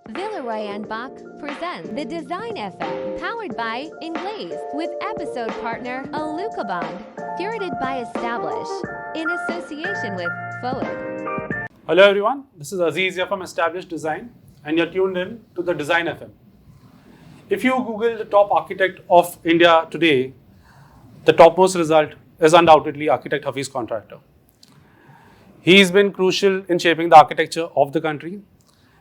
Villeroy Boch presents the Design FM, powered by Englaze, with episode partner Alucobond, curated by Eztablish, in association with FOAID. Hello everyone, this is 𝗧𝗵𝗲 here from Eztablish Design, and you're tuned in to the Design FM. If you Google the top architect of India today, the topmost result is undoubtedly architect Hafeez Contractor. He's been crucial in shaping the architecture of the country.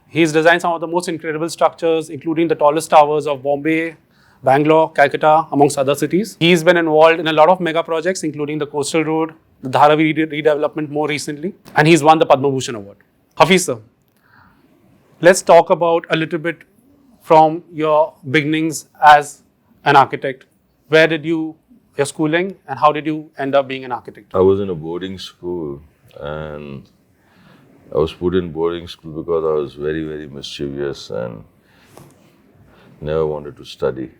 He's designed some of the most incredible structures, including the tallest towers of Bombay, Bangalore, Calcutta, amongst other cities. He's been involved in a lot of mega projects, including the Coastal Road, the Dharavi redevelopment more recently, and he's won the Padma Bhushan Award. Hafeez sir, let's talk about a little bit from your beginnings as an architect. Where did your schooling, and how did you end up being an architect? I was in a boarding school, and I was put in boarding school because I was very, very mischievous and never wanted to study.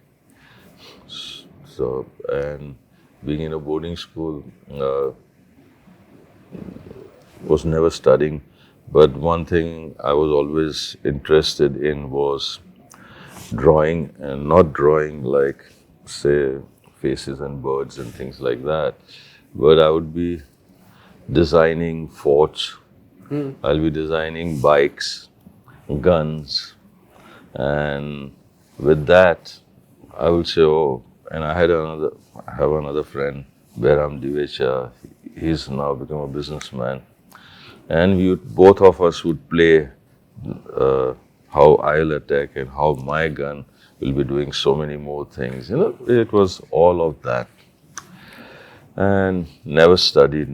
So, and being in a boarding school, was never studying. But one thing I was always interested in was drawing, and not drawing like, say, faces and birds and things like that. But I would be designing forts. I'll be designing bikes, guns, and with that, I would say, oh, and I have another friend, 𝗵𝗵𝗵𝗁𝗵𝗁𝗵𝗃. He's now become a businessman, and both of us would play how I'll attack and how my gun will be doing so many more things. You know, it was all of that, and never studied.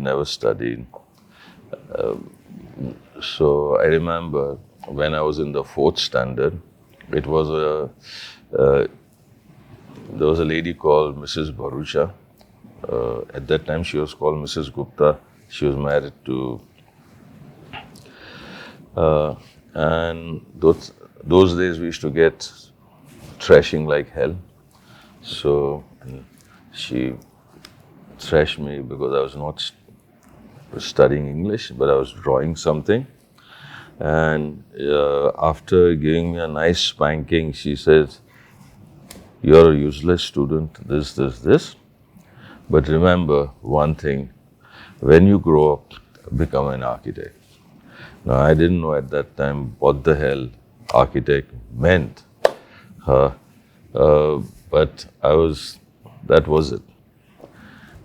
So I remember when I was in the 4th standard, it was there was a lady called Mrs. Bharucha. At that time, she was called Mrs. Gupta. She was married to, and those days we used to get thrashing like hell. So she thrashed me because I was not studying English, but I was drawing something. And after giving me a nice spanking, she said, "You're a useless student, this. But remember one thing, when you grow up, become an architect." Now, I didn't know at that time what the hell architect meant. But that was it.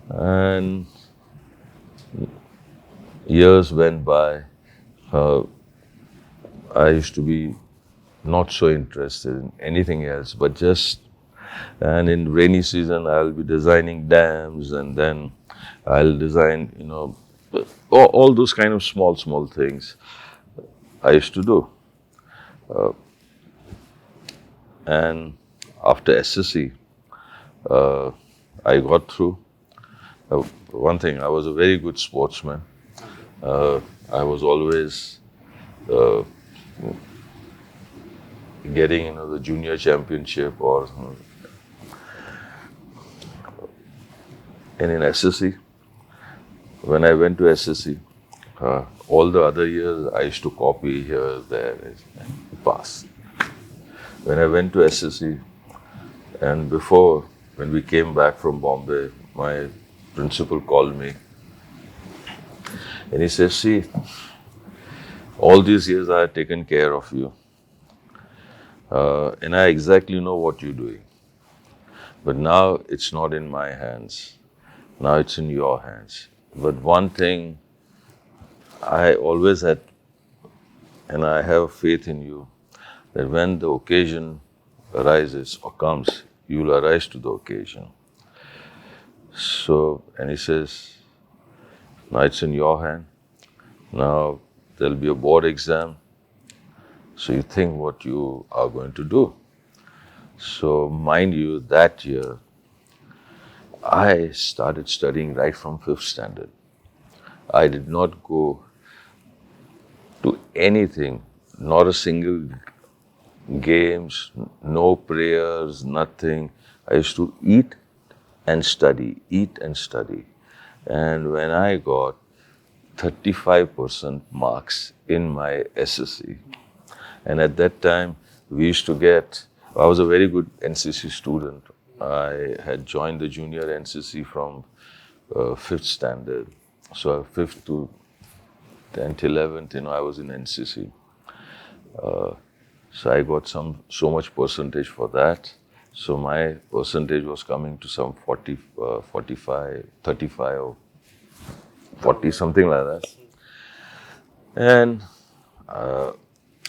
And years went by. I used to be not so interested in anything else, but and in rainy season, I'll be designing dams, and then I'll design, all those kind of small things I used to do. And after SSC, I got through. One thing, I was a very good sportsman. I was always getting the junior championship and in SSC. When I went to SSC, all the other years I used to copy here, there, and pass. When I went to SSC, and when we came back from Bombay, my principal called me and he says, "See, all these years I have taken care of you, and I exactly know what you're doing. But now it's not in my hands. Now it's in your hands. But one thing I always had, and I have faith in you, that when the occasion arises or comes, you will arise to the occasion." So, and he says, "Now it's in your hand. Now there'll be a board exam. So you think what you are going to do." So mind you, that year, I started studying right from 5th standard. I did not go to anything, not a single games, no prayers, nothing. I used to eat and study. And when I got 35% marks in my SSC, And at that time, we used to get, I was a very good NCC student. I had joined the junior NCC from 5th standard. So 5th to 10th, 11th, I was in NCC. So I got so much percentage for that. So my percentage was coming to some 40, 45, 35 or 40, something like that. And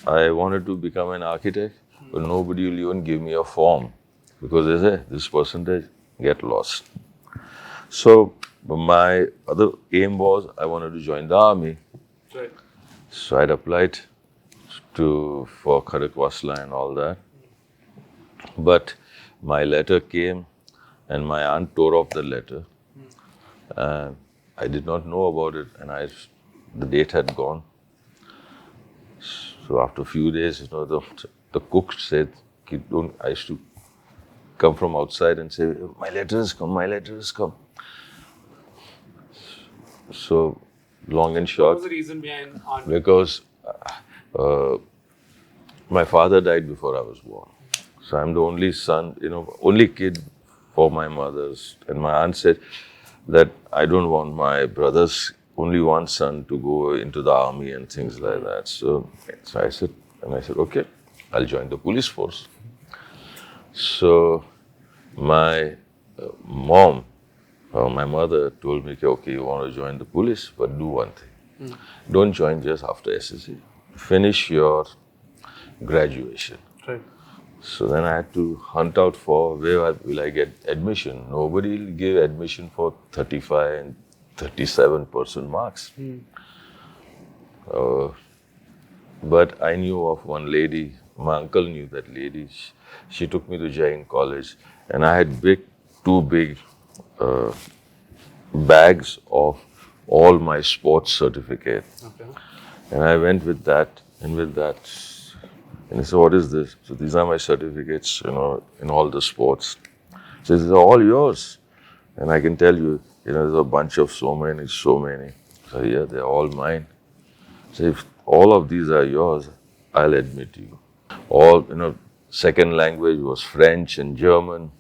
I wanted to become an architect, but nobody will even give me a form because they say, this percentage, get lost. So my other aim was I wanted to join the army. Right. So I'd applied for 𝗏𝗏 and all that. But my letter came and my aunt tore off the letter. And I did not know about it, and the date had gone. So after a few days, the cook said, I used to come from outside and say, my letter has come, my letter has come. So long and short. What was the reason behind aunt? Because my father died before I was born. So I'm the only son, only kid for my mothers. And my aunt said that I don't want my brother's only one son to go into the army and things like that. So I said, okay, I'll join the police force. So my mom, my mother told me, okay, you want to join the police, but do one thing. Don't join just after SSC. Finish your graduation. Right. So then I had to hunt out for where will I get admission. Nobody will give admission for 35 and 37% marks. But I knew of one lady, my uncle knew that lady. She took me to Jain College, and I had two big bags of all my sports certificate. Okay. And I went with that. And he said, what is this? So these are my certificates, in all the sports. So these are all yours. And I can tell you, there's a bunch of so many. So yeah, they're all mine. So if all of these are yours, I'll admit you. All, second language was French and German.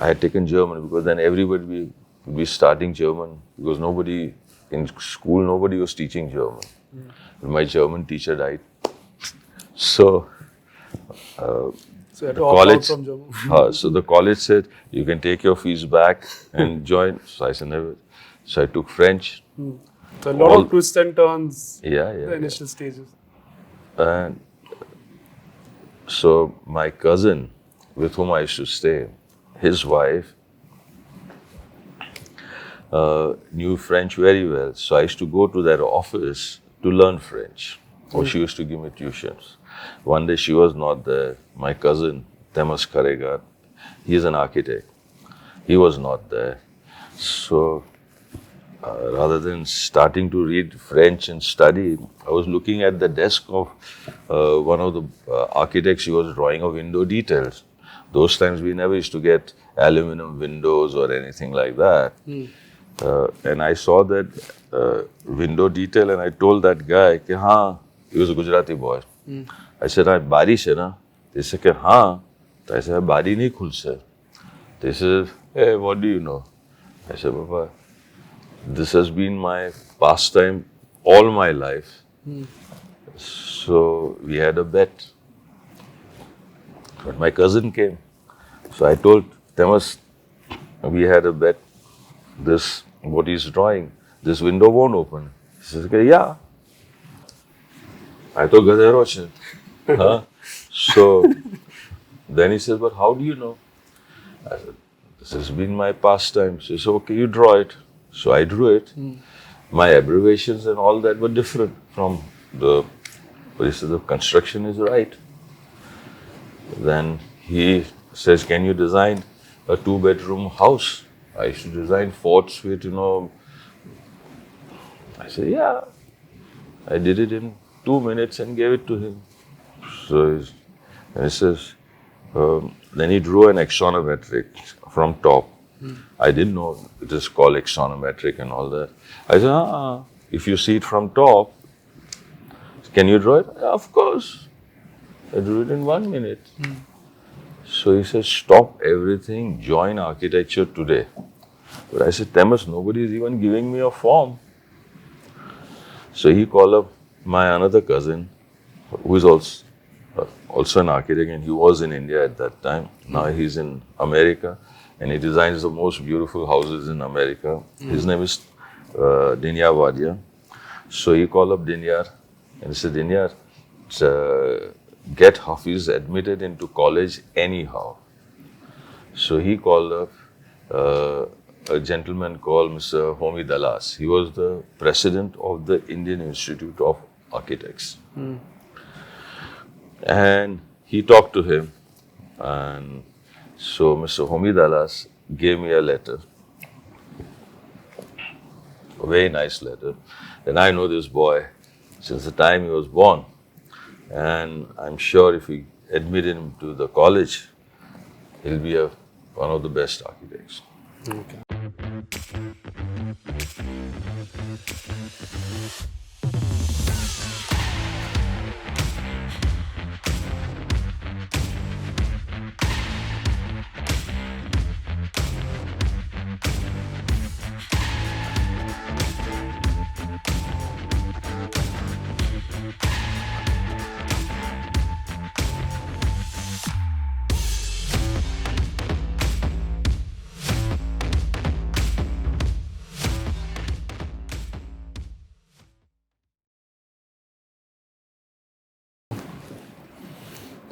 I had taken German because then everybody would be starting German because in school, nobody was teaching German. My German teacher died. So the college, so the college said, you can take your fees back and join. So I said, never. So I took French. So a lot of twists and turns in the initial stages. And so my cousin, with whom I used to stay, his wife knew French very well. So I used to go to their office to learn French. Or she used to give me tuitions. One day she was not there. My cousin, 𝗏𝗏 𝗏𝗏𝗃, he is an architect. He was not there. So rather than starting to read French and study, I was looking at the desk of one of the architects. He was drawing a window details. Those times we never used to get aluminum windows or anything like that. And I saw that window detail and I told that guy, he was a Gujarati boy. I said, barish hai na? They said, haan. I said, bari nahi khulse. They said, hey, what do you know? I said, Papa, this has been my pastime all my life. So we had a bet. But my cousin came. So I told 𝗏𝗏, we had a bet. What he's drawing, this window won't open. He says, yeah. I thought gadero chhe. So then he says, but how do you know? I said, this has been my pastime. He says, okay, you draw it. So I drew it. My abbreviations and all that were different from the construction is right. Then he says, can you design a 2-bedroom house? I used to design forts with, I said, yeah. I did it in 2 minutes and gave it to him. So he says, then he drew an axonometric from top. I didn't know it is called axonometric and all that. I said, if you see it from top, Can you draw it? Of course. I drew it in 1 minute. So he said, stop everything, join architecture today. But I said, 𝗪𝗪, nobody is even giving me a form. So he called up my another cousin, who is also an architect, and he was in India at that time. Now he's in America, and he designs the most beautiful houses in America. His name is 𝗔𝗵𝗃𝗃. So he called up Dinyar, and he said, Dinyar, get Hafeez admitted into college anyhow. So he called up a gentleman called 𝗧𝗵𝗲 𝗗𝗲𝘇. He was the president of the Indian Institute of Architects. And he talked to him. And so 𝗧𝗵𝗲 𝗗𝗲𝘇 gave me a letter. A very nice letter. And I know this boy since the time he was born. And I'm sure if we admit him to the college, he'll be one of the best architects. Okay.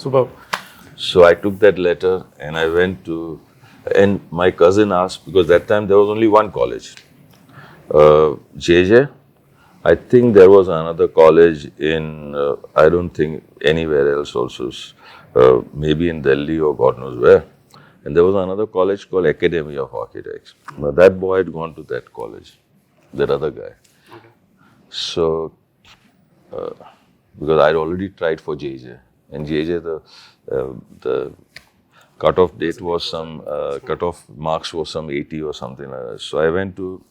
Superb. So I took that letter and I went to, and my cousin asked, because that time there was only one college, 𝗔𝗍𝗃. I think there was another college in, I don't think anywhere else also, maybe in Delhi or God knows where. And there was another college called Academy of Architects. Now that boy had gone to that college, that other guy. Okay. So, because I'd already tried for 𝗔𝗍𝗃. And 𝗔𝗍𝗃, the cutoff date was some, cutoff marks was some 80 or something like that. So I went to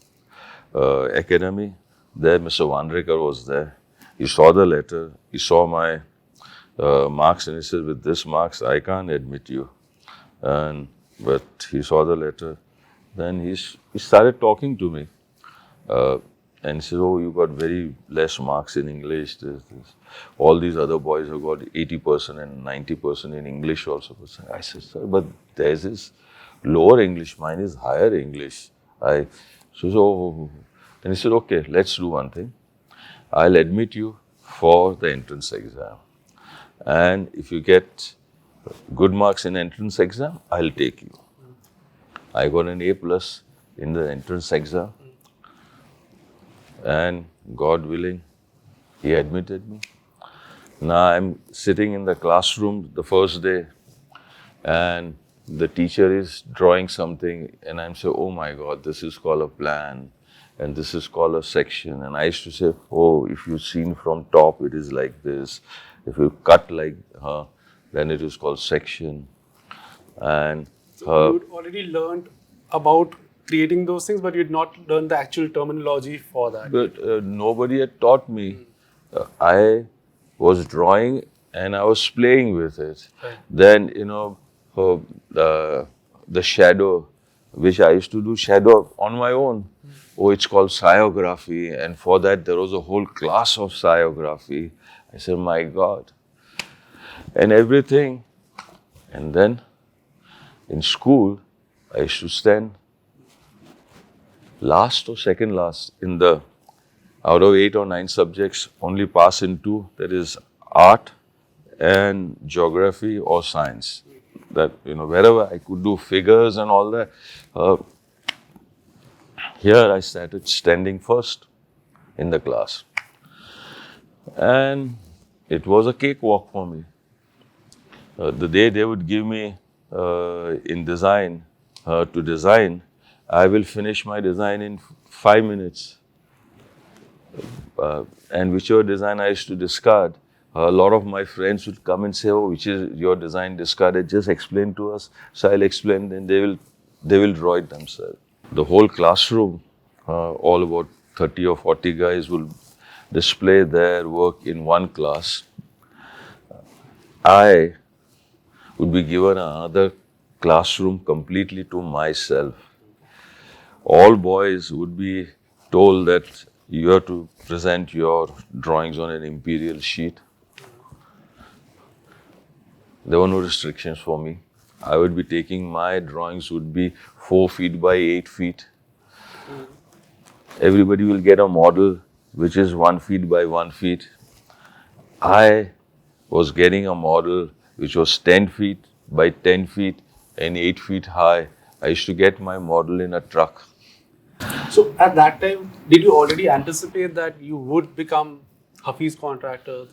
Academy. There Mr. Wanrekar was there. He saw the letter. He saw my marks and he said, with this marks, I can't admit you. But he saw the letter. Then he started talking to me. And he said, oh, you got very less marks in English. This. All these other boys have got 80% and 90% in English also. I said, sir, but theirs is lower English. Mine is higher English. Then he said, okay, let's do one thing. I'll admit you for the entrance exam. And if you get good marks in entrance exam, I'll take you. I got an A+ in the entrance exam. And God willing, he admitted me. Now I'm sitting in the classroom the first day and the teacher is drawing something and I'm saying, oh my God, this is called a plan and this is called a section. And I used to say, oh, if you've seen from top, it is like this. If you cut like her, then it is called section. And so you'd already learned about creating those things, but you'd not learned the actual terminology for that. But nobody had taught me. I was drawing and I was playing with it. Right. Then, the shadow, which I used to do shadow on my own. Oh, it's called 𝗖ography. And for that, there was a whole class of 𝗖ography. I said, my God. And everything. And then in school, I used to stand last or second last in the, out of 8 or 9 subjects, only pass in 2, that is art and geography or science. That, wherever I could do figures and all that. Here I started standing first in the class. And it was a cakewalk for me. The day they would give me in design, to design, I will finish my design in 5 minutes. And whichever design I used to discard, a lot of my friends would come and say, oh, which is your design discarded? Just explain to us. So I'll explain, then they will draw it themselves. The whole classroom, all about 30 or 40 guys will display their work in one class, I would be given another classroom completely to myself. All boys would be told that you have to present your drawings on an imperial sheet. There were no restrictions for me. I would be taking my drawings would be 4 feet by 8 feet. Everybody will get a model which is 1 feet by 1 feet. I was getting a model which was 10 feet by 10 feet and 8 feet high. I used to get my model in a truck. So at that time, did you already anticipate that you would become Hafeez Contractor?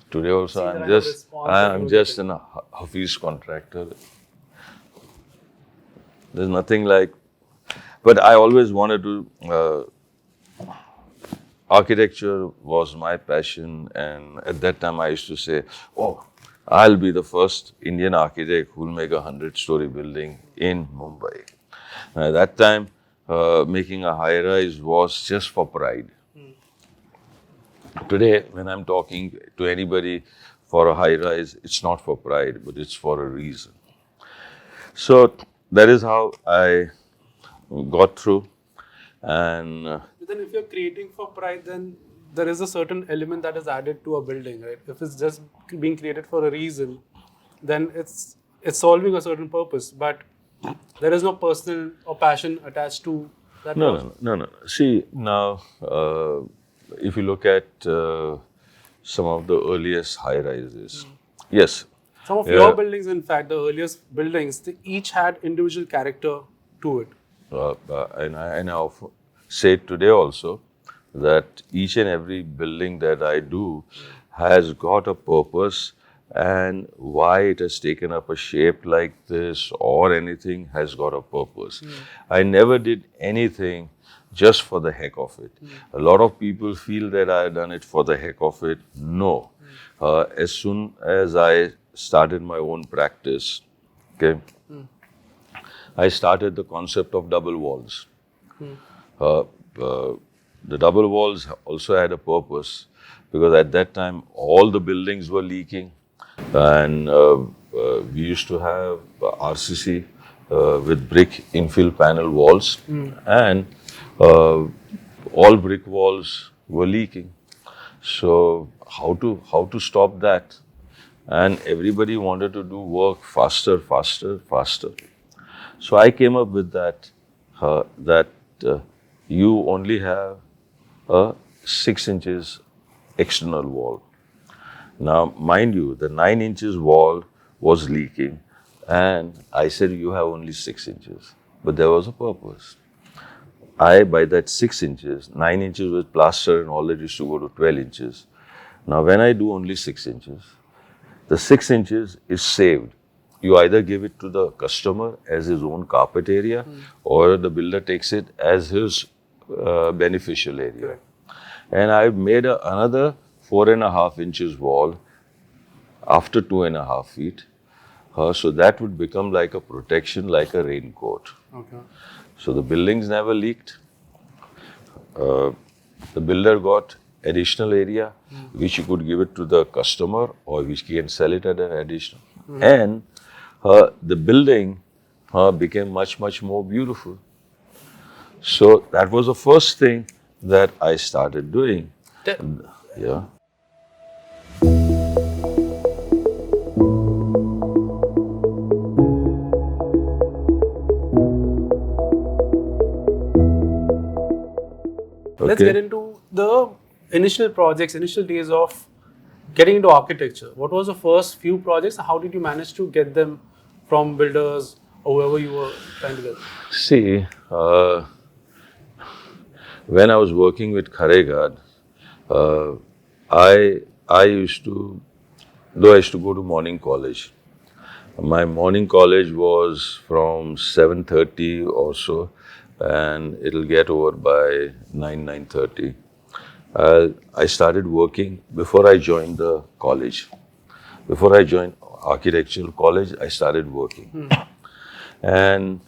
Today also I'm just a Hafeez Contractor. There's nothing like, but I always wanted to, architecture was my passion, and at that time I used to say, oh, I'll be the first Indian architect who will make a 100-story building in Mumbai. At that time, making a high-rise was just for pride. Today, when I'm talking to anybody for a high-rise, it's not for pride, but it's for a reason. So that is how I got through. And But then if you're creating for pride, then there is a certain element that is added to a building, right? If it's just being created for a reason, then it's solving a certain purpose, but there is no personal or passion attached to that. No. See, now, if you look at some of the earliest high-rises, yes. Some of your buildings, in fact, the earliest buildings, they each had individual character to it. And I often say today also that each and every building that I do has got a purpose, and why it has taken up a shape like this or anything has got a purpose. I never did anything just for the heck of it. A lot of people feel that I have done it for the heck of it. No. As soon as I started my own practice, okay, I started the concept of double walls. The double walls also had a purpose, because at that time all the buildings were leaking, and we used to have RCC with brick infill panel walls, and all brick walls were leaking. So how to stop that? And everybody wanted to do work faster. So I came up with that you only have a 6 inches external wall. Now, mind you, the 9 inches wall was leaking, and I said you have only 6 inches, but there was a purpose. By that 6 inches, 9 inches was plaster and all that used to go to 12 inches. Now, when I do only 6 inches, the 6 inches is saved. You either give it to the customer as his own carpet area, or the builder takes it as his beneficial area. Correct. And I made another 4.5 inches wall after 2.5 feet. So that would become like a protection, like a raincoat. Okay. So the buildings never leaked. The builder got additional area, which he could give it to the customer, or which he can sell it at an additional. And the building became much more beautiful. So that was the first thing that I started doing. Yeah. Let's get into the initial projects, initial days of getting into architecture. What was the first few projects? How did you manage to get them from builders or whoever you were trying to get? See, when I was working with 𝗏𝗏𝗄𝗏, I used to go to morning college. My morning college was from 7:30 or so, and it'll get over by 9:30. I started working before I joined the college. Before I joined architectural college, I started working. And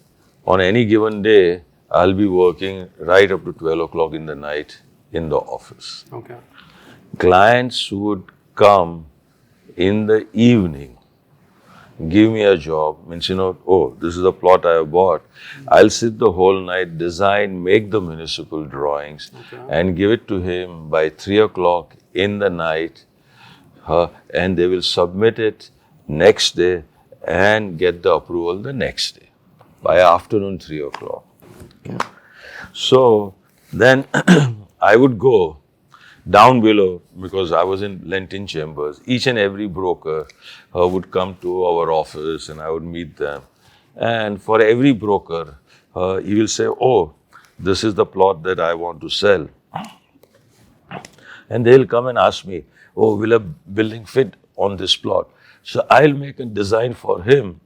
on any given day, I'll be working right up to 12 o'clock in the night in the office. Okay. Clients would come in the evening, give me a job, means, oh, this is a plot I have bought. I'll sit the whole night, design, make the municipal drawings, and give it to him by 3 o'clock in the night, and they will submit it next day and get the approval the next day by afternoon 3 o'clock. So then I would go down below, because I was in Lentin Chambers. Each and every broker would come to our office and I would meet them. And for every broker, he will say, oh, this is the plot that I want to sell. And they'll come and ask me, oh, will a building fit on this plot? So I'll make a design for him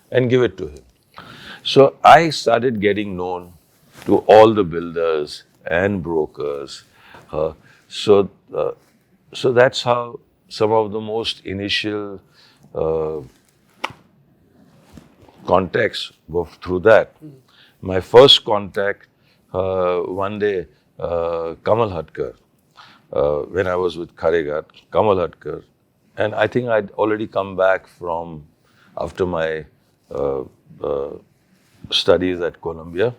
and give it to him. So I started getting known to all the builders and brokers. So that's how some of the most initial contacts were through that. My first contact, one day, 𝗵𝗲𝗃𝗀𝗃𝗃, when I was with Karegat, 𝗵𝗲𝗃𝗃𝗃, and I think I'd already come back from after my studies at Columbia.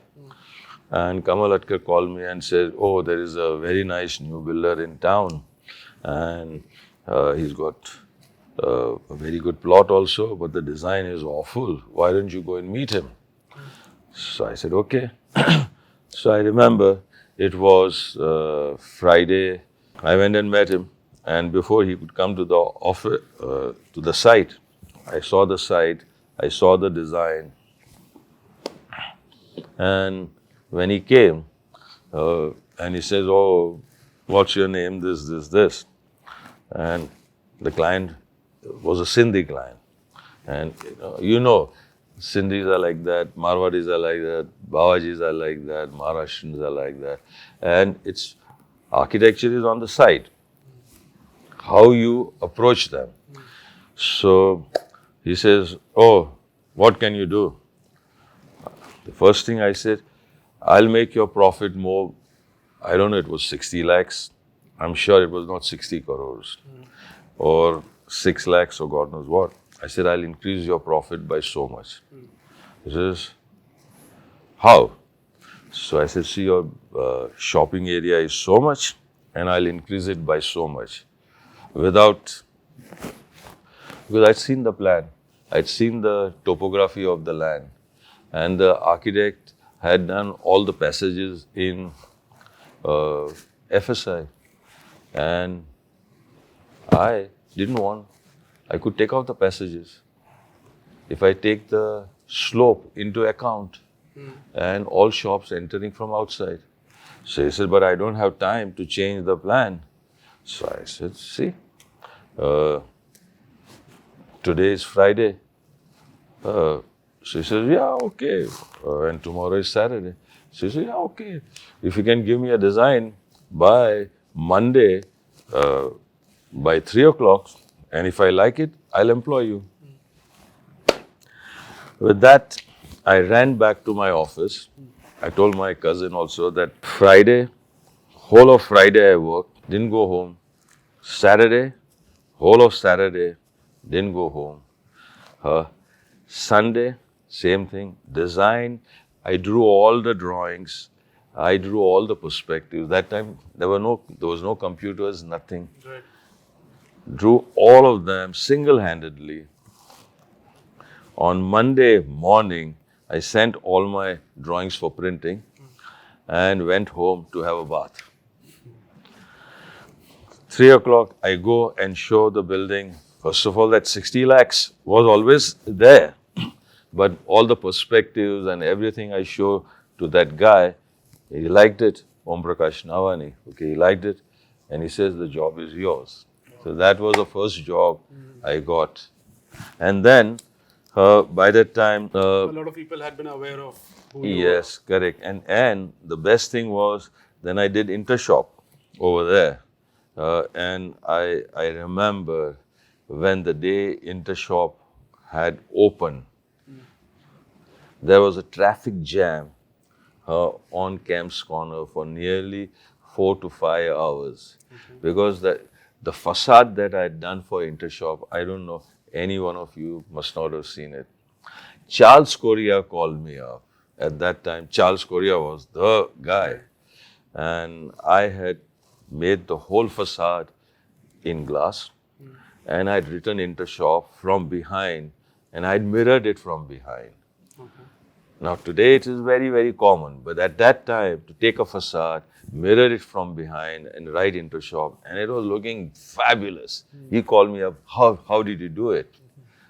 And 𝗵𝗲𝗃𝗃 called me and said, oh, there is a very nice new builder in town. And he's got a very good plot also, but the design is awful. Why don't you go and meet him? So I said, okay. So I remember it was Friday. I went and met him. And before he could come to the office, to the site, I saw the site, I saw the design. And when he came, and he says, oh, what's your name, this. And the client was a Sindhi client. And Sindhis are like that, Marwadis are like that, Bawajis are like that, Maharashtrians are like that. And it's architecture is on the side. How you approach them. So he says, oh, what can you do? The first thing I said, I'll make your profit more. I don't know, it was 60 lakhs. I'm sure it was not 60 crores or 6 lakhs or God knows what. I said, I'll increase your profit by so much. He says, how? So I said, see, your shopping area is so much and I'll increase it by so much. Because I'd seen the plan. I'd seen the topography of the land. And the architect had done all the passages in FSI. And I didn't want, I could take out the passages. If I take the slope into account and all shops entering from outside. So he said, but I don't have time to change the plan. So I said, see, today is Friday. So he says, yeah, okay. And tomorrow is Saturday. So he says, yeah, okay. If you can give me a design by Monday, by 3 o'clock, and if I like it, I'll employ you. With that, I ran back to my office. I told my cousin also that Friday, whole of Friday I worked, didn't go home. Saturday, whole of Saturday, didn't go home. Sunday, same thing. Design, I drew all the drawings. I drew all the perspectives. That time, there was no computers, nothing. Right. Drew all of them single-handedly. On Monday morning, I sent all my drawings for printing and went home to have a bath. 3 o'clock, I go and show the building. First of all, that 60 lakhs was always there. But all the perspectives and everything I show to that guy, he liked it, 𝗵𝗃𝗃 𝗵𝗃𝗃. Okay, he liked it. And he says, the job is yours. So that was the first job I got. And then, by that time... a lot of people had been aware of who you were. Yes, correct. And the best thing was, then I did Intershop over there. And I remember when the day Intershop had opened, there was a traffic jam on Camp's Corner for nearly 4 to 5 hours. Because the facade that I had done for Intershop, I don't know, any one of you must not have seen it. Charles Corea called me up. At that time, Charles Corea was the guy. And I had made the whole facade in glass. And I'd written Intershop from behind. And I'd mirrored it from behind. Now today it is very, very common. But at that time, to take a facade, mirror it from behind and write Intershop. And it was looking fabulous. He called me up, how did you do it?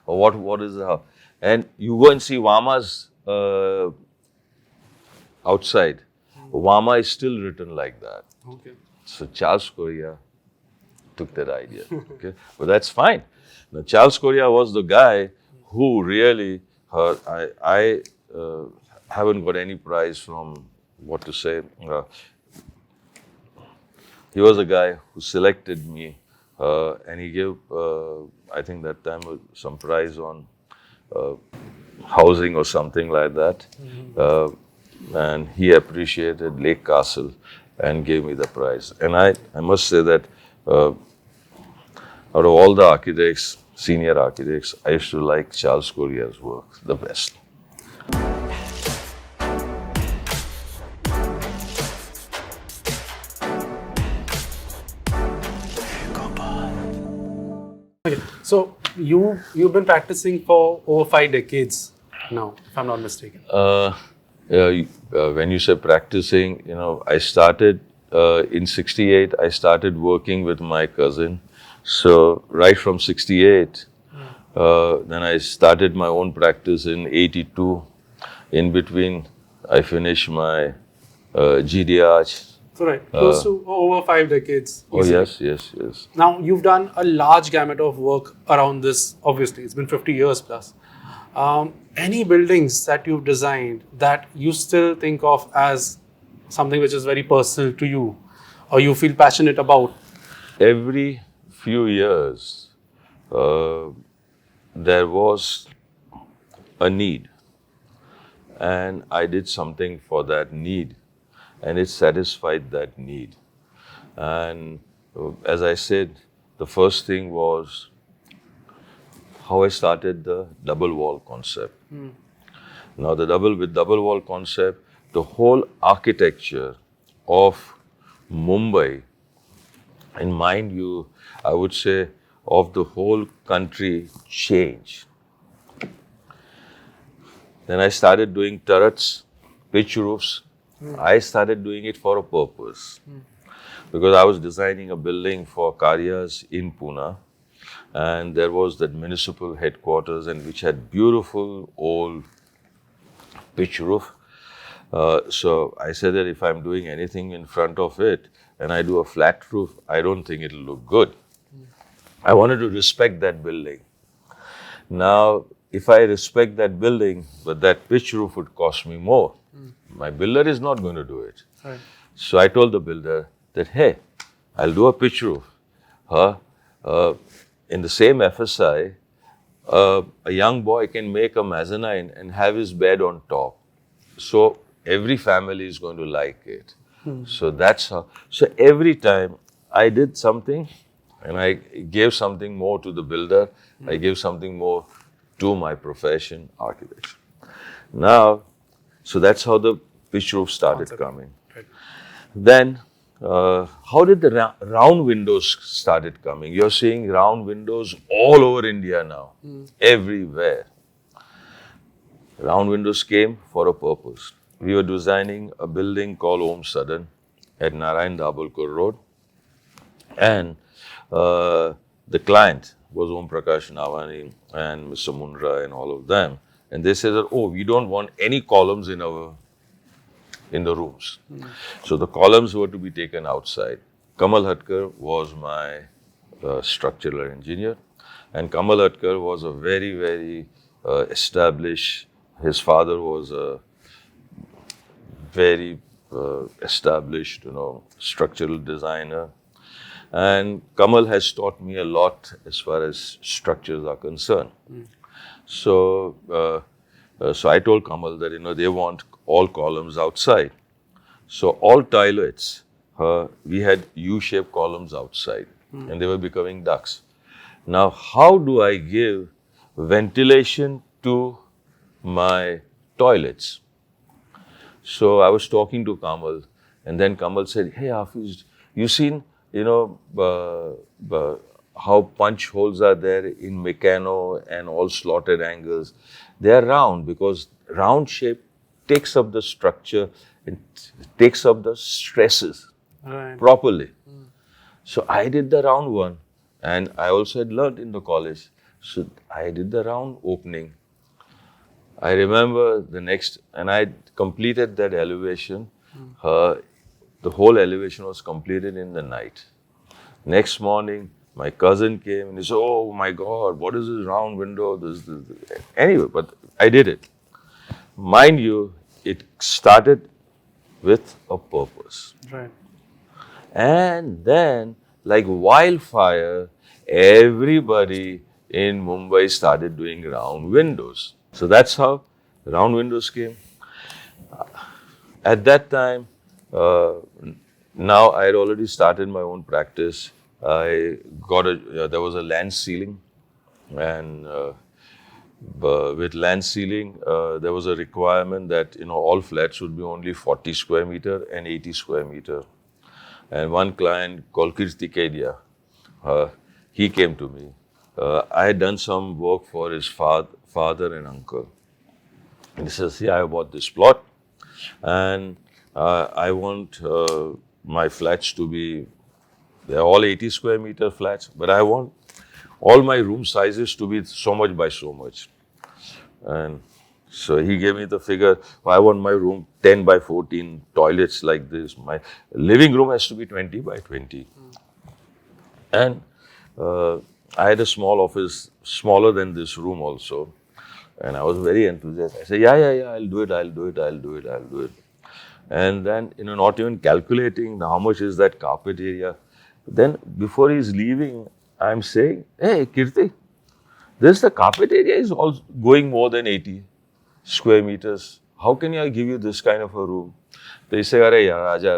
Or what is the... And you go and see 𝗲𝗲𝗃 outside. 𝗲𝗲 is still written like that. Okay. So Charles Corea took that idea. Okay, but that's fine. Now Charles Corea was the guy who really, I haven't got any prize from what to say. He was the guy who selected me, and he gave, I think that time, some prize on housing or something like that. And he appreciated Lake Castle and gave me the prize. And I must say that out of all the architects, senior architects, I used to like Charles Corea's work the best. Okay, so you've been practicing for over 5 decades now, if I'm not mistaken. When you say practicing, I started in '68. I started working with my cousin. So right from '68, then I started my own practice in '82. In between, I finished my 𝗔𝗿𝗰𝗵𝗶. So right, close to over 5 decades. Oh yes. Now you've done a large gamut of work around this. Obviously, it's been 50 years plus. Any buildings that you've designed that you still think of as something which is very personal to you, or you feel passionate about? Every few years, there was a need, and I did something for that need, and it satisfied that need. And as I said, the first thing was how I started the double wall concept. Now the double wall concept, the whole architecture of Mumbai, and mind you, I would say of the whole country, changed. Then I started doing turrets, pitch roofs. I started doing it for a purpose. Because I was designing a building for Karyas in Pune. And there was that municipal headquarters, and which had beautiful old pitch roof. So I said that if I'm doing anything in front of it and I do a flat roof, I don't think it'll look good. I wanted to respect that building. Now, if I respect that building, but that pitch roof would cost me more, my builder is not going to do it. Right. So I told the builder that, hey, I'll do a pitch roof. In the same FSI, a young boy can make a mezzanine and have his bed on top. So every family is going to like it. So that's how. So every time I did something and I gave something more to the builder, I gave something more to my profession, architecture. Now, so that's how the pitch roof started coming. Right. Then, how did the round windows started coming? You're seeing round windows all over India now, everywhere. Round windows came for a purpose. We were designing a building called 𝗏𝗳𝗃 at Narayan Dabholkar Road, and the client was Om Prakash Navani and Mr. Mundra and all of them, and they said that, oh, we don't want any columns in the rooms. So the columns were to be taken outside. 𝗏𝗵𝗃 was my structural engineer, and 𝗏𝗵𝗃 was a very, very established, his father was a very established, structural designer. And Kamal has taught me a lot as far as structures are concerned. So I told Kamal that, they want all columns outside. So all toilets, we had U-shaped columns outside, and they were becoming ducts. Now, how do I give ventilation to my toilets? So I was talking to Kamal, and then Kamal said, "Hey, Hafeez, you seen, how punch holes are there in Meccano and all slotted angles? They are round because round shape takes up the structure and takes up the stresses properly." So I did the round one, and I also had learned in the college. So I did the round opening. I remember the next, and I completed that elevation. The whole elevation was completed in the night. Next morning, my cousin came and he said, "Oh my God, what is this round window?" This. Anyway, but I did it. Mind you, it started with a purpose. Right. And then, like wildfire, everybody in Mumbai started doing round windows. So that's how round windows came. At that time, now I had already started my own practice. I got there was a land ceiling, and with land ceiling, there was a requirement that all flats should be only 40 square meter and 80 square meter. And one client called 𝗓𝗧𝗃𝗍𝗄𝗧, he came to me. I had done some work for his father and uncle. And he says, "Yeah, I bought this plot, and I want my flats to be, they're all 80 square meter flats, but I want all my room sizes to be so much by so much." And so he gave me the figure. I want my room 10 by 14, toilets like this. My living room has to be 20 by 20. And I had a small office, smaller than this room also. And I was very enthusiastic. I said, yeah, I'll do it. And then, not even calculating how much is that carpet area. Then before he's leaving, I'm saying, "Hey, Kirti, the carpet area is all going more than 80 square meters. How can I give you this kind of a room?" So he said, "Arey yaar, Raja,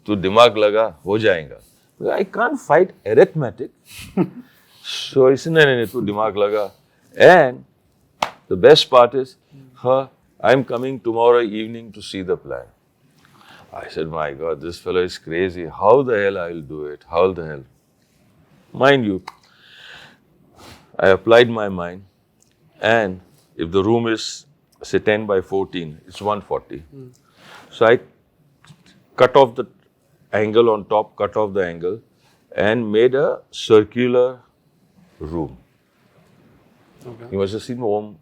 tu dimag laga, ho jayega." I can't fight arithmetic. So he said, "No, tu dimag laga." And the best part is, I'm coming tomorrow evening to see the plan. I said, "My God, this fellow is crazy. How the hell I'll do it? How the hell?" Mind you, I applied my mind, and if the room is, say, 10 by 14, it's 140. So I cut off the angle on top, cut off the angle, and made a circular room. Okay. You must have seen what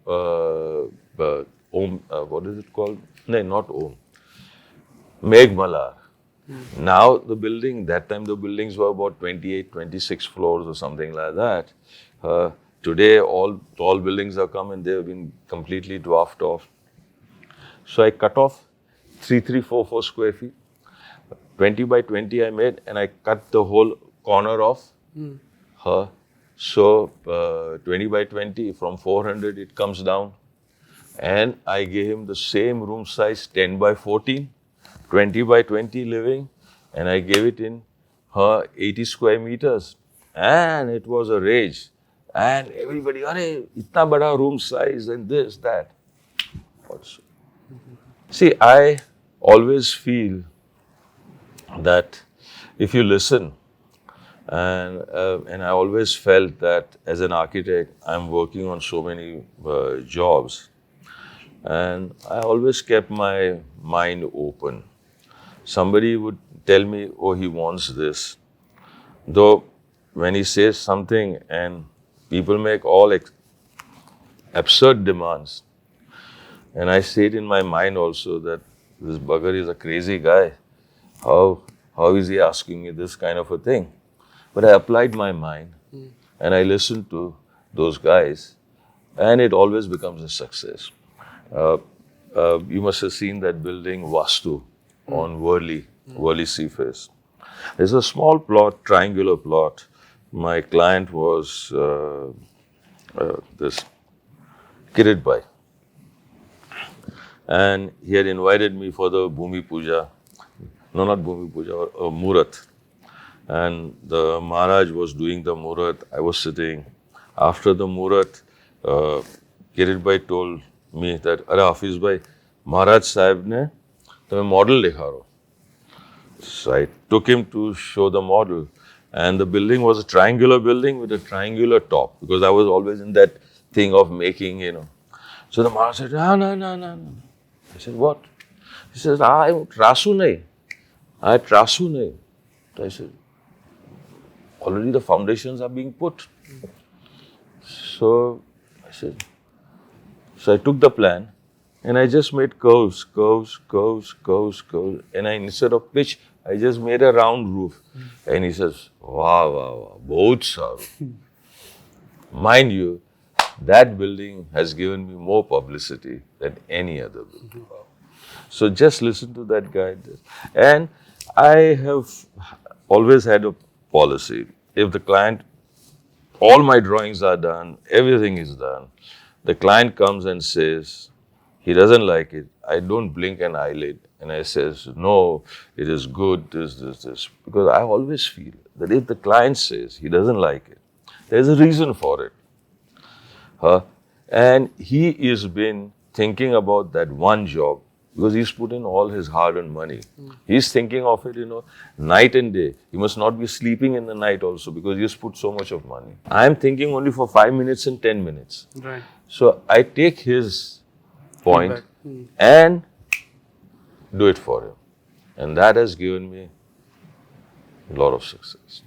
is it called? No, not 𝗵𝗲𝗄𝗃. Now the building, that time the buildings were about 28, 26 floors or something like that. Today all tall buildings have come and they have been completely dwarfed off. So I cut off 3344 square feet. 20 by 20 I made, and I cut the whole corner off. So 20 by 20, from 400 it comes down. And I gave him the same room size, 10 by 14, 20 by 20 living, and I gave it in 80 square meters. And it was a rage. And everybody, "Arey, itna bada room size and this, that." Also. See, I always feel that if you listen, and I always felt that as an architect, I'm working on so many jobs. And I always kept my mind open. Somebody would tell me, "Oh, he wants this." Though when he says something and people make all absurd demands, and I say it in my mind also that this bugger is a crazy guy. How is he asking me this kind of a thing? But I applied my mind and I listened to those guys, and it always becomes a success. You must have seen that building Vastu on Worli Sea Face. There's a small plot, triangular plot. My client was this Kirit Bhai. And he had invited me for the Bhumi Puja. No, not Bhumi Puja, Murat. And the Maharaj was doing the Murat. I was sitting. After the Murat, Kirit Bhai told me that, "Arey Hafeez Bhai, Maharaj Sahib ne tumhe model dekha raho." So I took him to show the model. And the building was a triangular building with a triangular top, because I was always in that thing of making, So the Maharaj said, no. I said, what? He says, I trasu nahi. So I said, already the foundations are being put. So I took the plan and I just made curves. And instead of pitch, I just made a round roof. And he says, wow, bahut saru. Mind you, that building has given me more publicity than any other building. So just listen to that guy. And I have always had a policy. If the client, all my drawings are done, everything is done, the client comes and says he doesn't like it, I don't blink an eyelid. And I says, no, it is good, this. Because I always feel that if the client says he doesn't like it, there's a reason for it. And he has been thinking about that one job because he's put in all his hard-earned money. He's thinking of it, night and day. He must not be sleeping in the night also because he's put so much of money. I'm thinking only for 5 minutes and 10 minutes. Right. So I take his point and do it for him. And that has given me a lot of success.